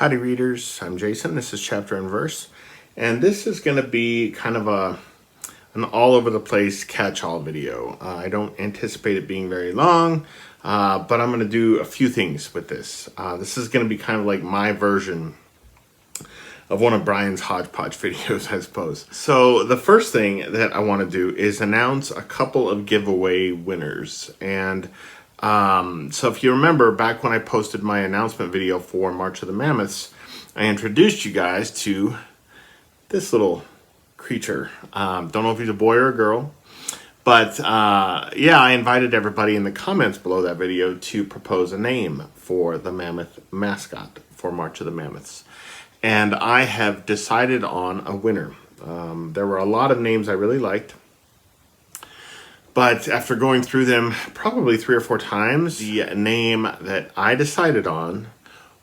Howdy readers, I'm Jason. This is Chapter and Verse, and this is going to be kind of an all over the place catch-all video. I don't anticipate it being very long, but I'm going to do a few things with this. This is going to be kind of like my version of one of Brian's hodgepodge videos, I suppose. So the first thing that I want to do is announce a couple of giveaway winners. And so if you remember back when I posted my announcement video for March of the Mammoths, I introduced you guys to this little creature. Don't know if he's a boy or a girl, but yeah, I invited everybody in the comments below that video to propose a name for the Mammoth mascot for March of the Mammoths. And I have decided on a winner. There were a lot of names I really liked, but after going through them probably 3 or 4 times, the name that I decided on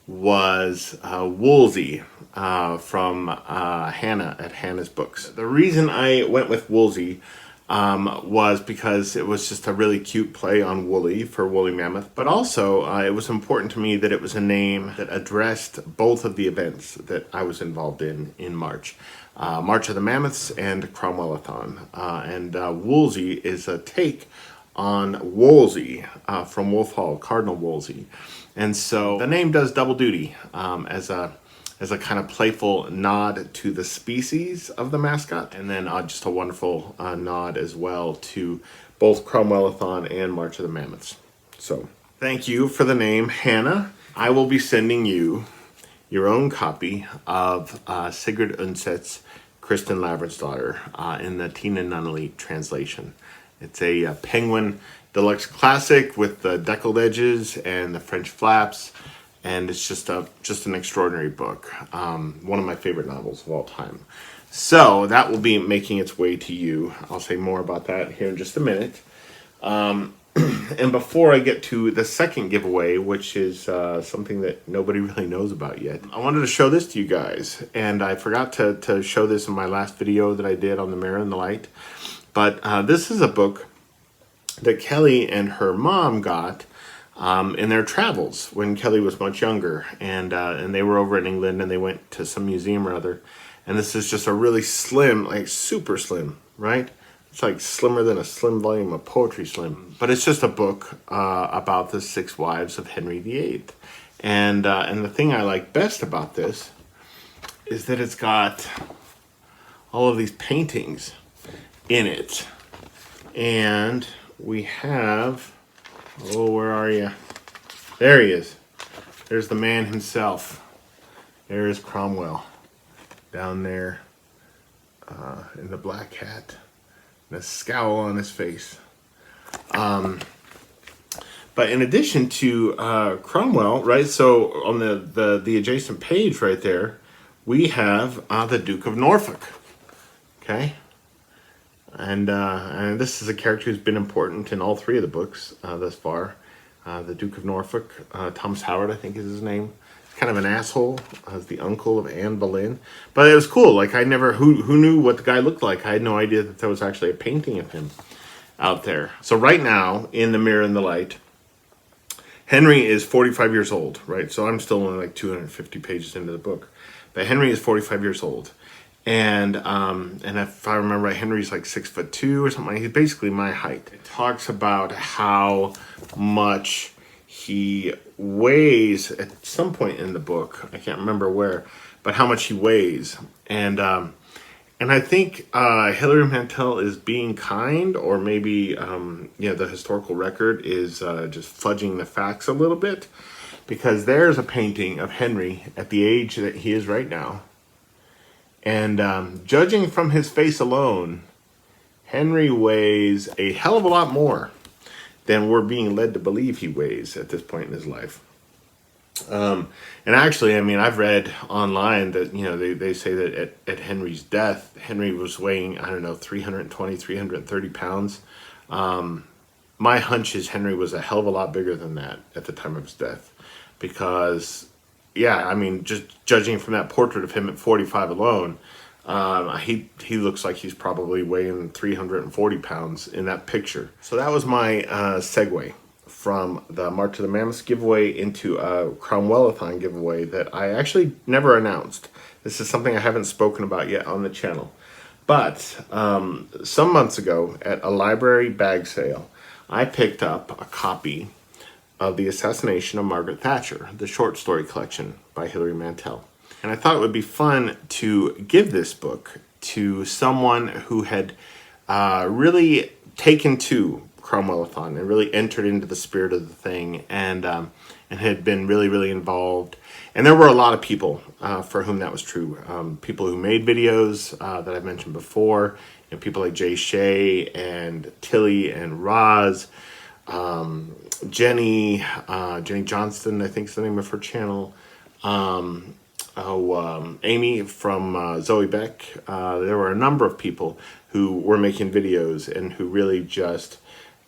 was Woolsey from Hannah at Hannah's Books. The reason I went with Woolsey was because it was just a really cute play on woolly for woolly mammoth, but also it was important to me that it was a name that addressed both of the events that I was involved in March. March of the Mammoths and Cromwellathon. And Woolsey is a take on Wolsey from Wolf Hall, Cardinal Wolsey. And so the name does double duty as a kind of playful nod to the species of the mascot, and then just a wonderful nod as well to both Cromwellathon and March of the Mammoths. So thank you for the name, Hannah. I will be sending you your own copy of Sigrid Undset's Kristin Lavransdatter in the Tina Nunnally translation. It's a Penguin Deluxe Classic with the deckled edges and the French flaps, and it's just an extraordinary book. One of my favorite novels of all time. So that will be making its way to you. I'll say more about that here in just a minute. And before I get to the second giveaway, which is something that nobody really knows about yet, I wanted to show this to you guys. And I forgot to show this in my last video that I did on the Mirror and the Light. But this is a book that Kelly and her mom got in their travels when Kelly was much younger. And they were over in England and they went to some museum or other. And this is just a really slim, like super slim, right? It's like slimmer than a slim volume of Poetry Slim. But it's just a book about the 6 wives of Henry VIII. And the thing I like best about this is that it's got all of these paintings in it. And we have, oh, where are you? There he is. There's the man himself. There is Cromwell down there in the black hat. And a scowl on his face. But in addition to Cromwell, right, so on the adjacent page right there, we have the Duke of Norfolk, okay? And this is a character who's been important in all 3 of the books thus far. The Duke of Norfolk, Thomas Howard, I think is his name. Kind of an asshole as the uncle of Anne Boleyn, but it was cool. Like I never, who knew what the guy looked like? I had no idea that there was actually a painting of him out there. So right now in the Mirror and the Light, Henry is 45 years old, right? So I'm still only like 250 pages into the book, but Henry is 45 years old, and if I remember right, Henry's like 6'2" or something. He's basically my height. It talks about how much he weighs at some point in the book. I can't remember where, but how much he weighs. And I think Hilary Mantel is being kind, or maybe the historical record is just fudging the facts a little bit, because there's a painting of Henry at the age that he is right now. And judging from his face alone, Henry weighs a hell of a lot more than we're being led to believe he weighs at this point in his life. And actually, I mean, I've read online that, they say that at Henry's death, Henry was weighing, I don't know, 320, 330 pounds. My hunch is Henry was a hell of a lot bigger than that at the time of his death. Because, yeah, I mean, just judging from that portrait of him at 45 alone, he looks like he's probably weighing 340 pounds in that picture. So that was my segue from the March of the Mammoth giveaway into a Cromwellathon giveaway that I actually never announced. This is something I haven't spoken about yet on the channel. But some months ago at a library bag sale, I picked up a copy of The Assassination of Margaret Thatcher, the short story collection by Hilary Mantel. And I thought it would be fun to give this book to someone who had really taken to Cromwellathon and really entered into the spirit of the thing, and had been really involved. And there were a lot of people for whom that was true. People who made videos that I've mentioned before, people like Jay Shea and Tilly and Roz, Jenny Johnston, I think is the name of her channel. Amy from Zoe Beck. There were a number of people who were making videos and who really just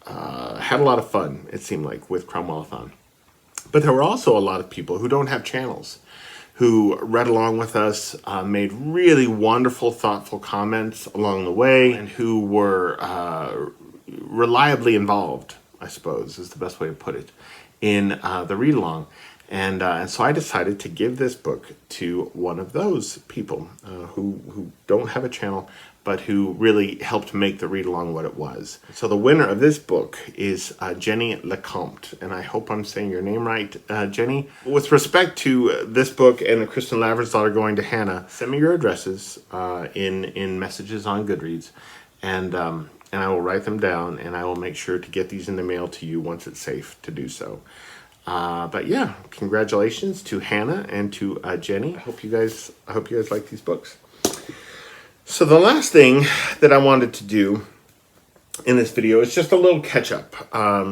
had a lot of fun, it seemed like, with Cromwellathon. But there were also a lot of people who don't have channels, who read along with us, made really wonderful, thoughtful comments along the way, and who were reliably involved, I suppose, is the best way to put it, in the read-along. And so I decided to give this book to one of those people who don't have a channel, but who really helped make the read-along what it was. So the winner of this book is Jenny Lecomte, and I hope I'm saying your name right, Jenny. With respect to this book and the Kristin Lavransdatter going to Hannah, send me your addresses in messages on Goodreads, and I will write them down, and I will make sure to get these in the mail to you once it's safe to do so. But yeah, congratulations to Hannah and to Jenny. I hope you guys like these books. So the last thing that I wanted to do in this video is just a little catch up.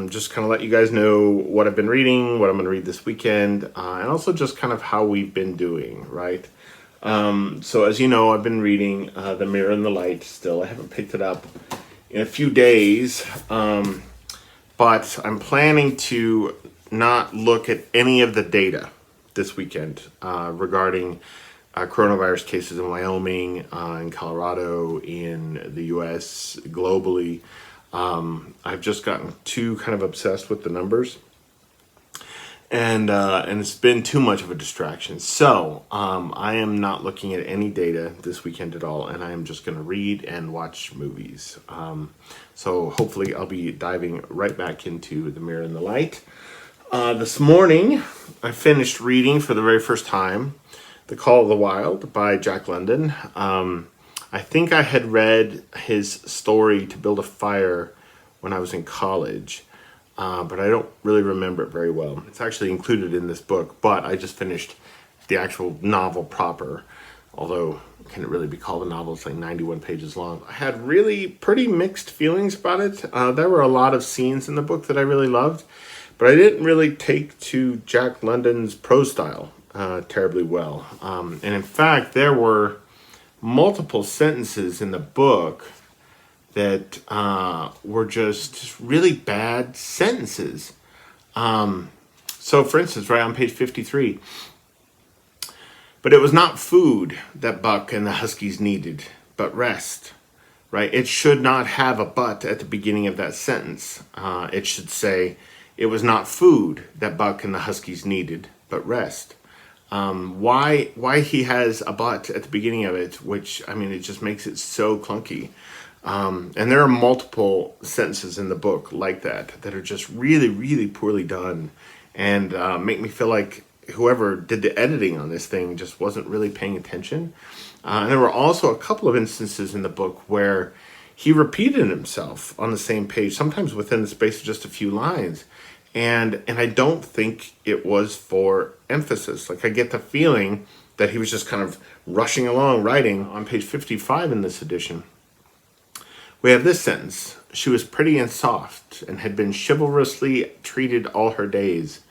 Just kind of let you guys know what I've been reading, what I'm going to read this weekend, and also just kind of how we've been doing, right? So as you know, I've been reading The Mirror and the Light still. I haven't picked it up in a few days, but I'm planning to not look at any of the data this weekend regarding coronavirus cases in Wyoming, in Colorado, in the US, globally. I've just gotten too kind of obsessed with the numbers, and it's been too much of a distraction. So I am not looking at any data this weekend at all, and I am just going to read and watch movies. So hopefully I'll be diving right back into The Mirror and the Light. This morning I finished reading for the very first time The Call of the Wild by Jack London. I think I had read his story To Build a Fire when I was in college, but I don't really remember it very well. It's actually included in this book, but I just finished the actual novel proper, although can it really be called a novel? It's like 91 pages long. I had really pretty mixed feelings about it. There were a lot of scenes in the book that I really loved, but I didn't really take to Jack London's prose style terribly well. And in fact, there were multiple sentences in the book that were just really bad sentences. So for instance, right on page 53, but it was not food that Buck and the Huskies needed, but rest, right? It should not have a but at the beginning of that sentence. It should say, it was not food that Buck and the Huskies needed, but rest. Why he has a but at the beginning of it, which, I mean, it just makes it so clunky. And there are multiple sentences in the book like that are just really poorly done, and make me feel like whoever did the editing on this thing just wasn't really paying attention. And there were also a couple of instances in the book where he repeated himself on the same page, sometimes within the space of just a few lines. And I don't think it was for emphasis. Like, I get the feeling that he was just kind of rushing along writing. On page 55 in this edition, we have this sentence: she was pretty and soft and had been chivalrously treated all her days.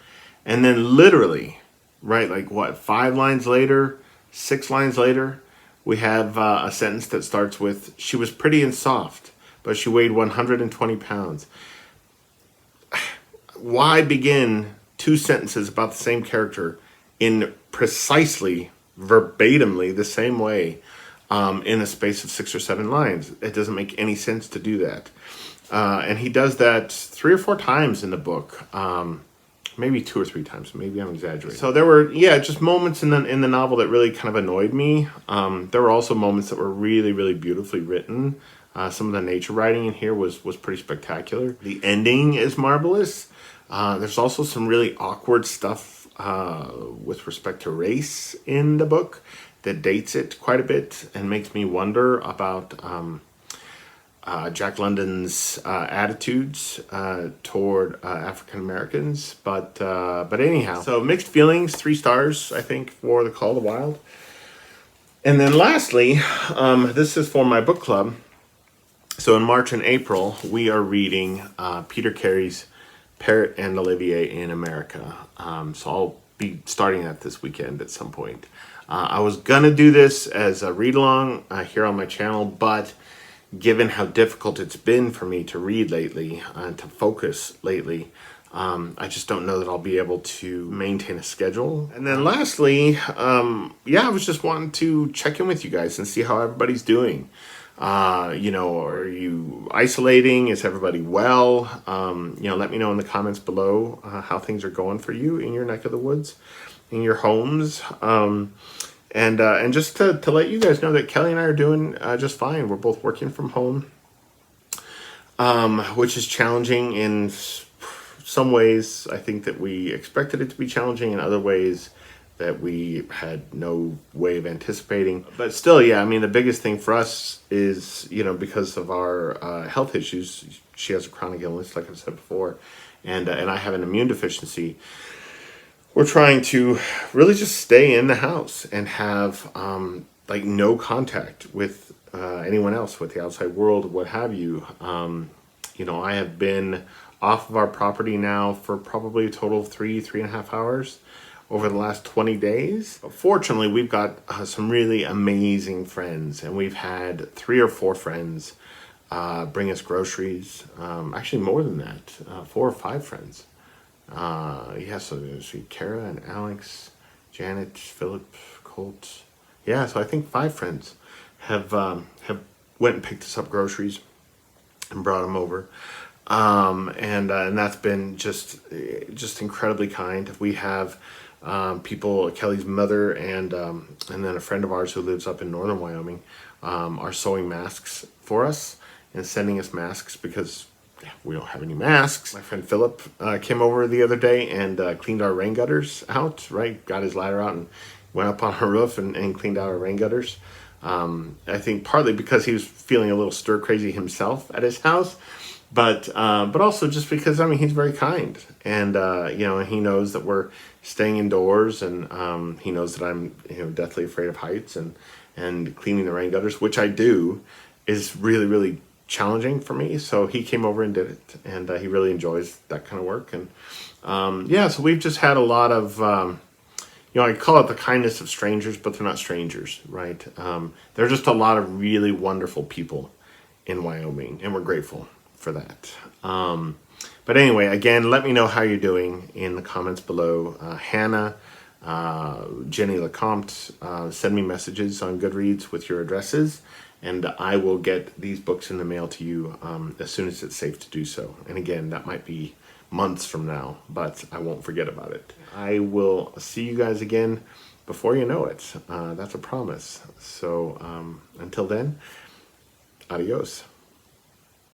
And then literally, right, like what, 5 lines later, 6 lines later, we have a sentence that starts with, she was pretty and soft, but she weighed 120 pounds. Why begin 2 sentences about the same character in precisely, verbatimly the same way in a space of 6 or 7 lines? It doesn't make any sense to do that. And he does that 3 or 4 times in the book. Maybe 2 or 3 times. Maybe I'm exaggerating. So there were, just moments in the novel that really kind of annoyed me. There were also moments that were really, really beautifully written. Some of the nature writing in here was pretty spectacular. The ending is marvelous. There's also some really awkward stuff with respect to race in the book that dates it quite a bit and makes me wonder about Jack London's attitudes toward African Americans, but anyhow, so mixed feelings. 3 stars, I think, for The Call of the Wild. And then lastly, this is for my book club. So in March and April, we are reading Peter Carey's Parrot and Olivier in America. So I'll be starting that this weekend at some point. I was gonna do this as a read along here on my channel, but given how difficult it's been for me to read lately and to focus lately, I just don't know that I'll be able to maintain a schedule. And then lastly, I was just wanting to check in with you guys and see how everybody's doing. Are you isolating? Is everybody well? Let me know in the comments below how things are going for you in your neck of the woods, in your homes. And just to let you guys know that Kelly and I are doing just fine. We're both working from home, which is challenging in some ways. I think that we expected it to be challenging, in other ways that we had no way of anticipating. But still, the biggest thing for us is, because of our health issues. She has a chronic illness, like I've said before, and I have an immune deficiency. We're trying to really just stay in the house and have no contact with anyone else, with the outside world, what have you. I have been off of our property now for probably a total of 3.5 hours over the last 20 days. Fortunately, we've got some really amazing friends, and we've had 3 or 4 friends bring us groceries. Actually, more than that, 4 or 5 friends. So there's Kara and Alex, Janet, Philip, Colt. So I think 5 friends have went and picked us up groceries and brought them over. And that's been just incredibly kind. We have people, Kelly's mother and then a friend of ours who lives up in northern Wyoming, are sewing masks for us and sending us masks because we don't have any masks. My friend Philip came over the other day and cleaned our rain gutters out, right? Got his ladder out and went up on our roof and cleaned out our rain gutters. I think partly because he was feeling a little stir crazy himself at his house, but also just because, he's very kind. And, he knows that we're staying indoors, and he knows that I'm, deathly afraid of heights, and cleaning the rain gutters, which I do, is really, really challenging for me. So he came over and did it, and he really enjoys that kind of work. And so we've just had a lot of I call it the kindness of strangers, but they're not strangers, right? There are just a lot of really wonderful people in Wyoming, and we're grateful for that. But anyway, again, let me know how you're doing in the comments below. Hannah, Jenny Lecomte, send me messages on Goodreads with your addresses, and I will get these books in the mail to you as soon as it's safe to do so. And again, that might be months from now, but I won't forget about it. I will see you guys again before you know it. That's a promise. So until then, adios.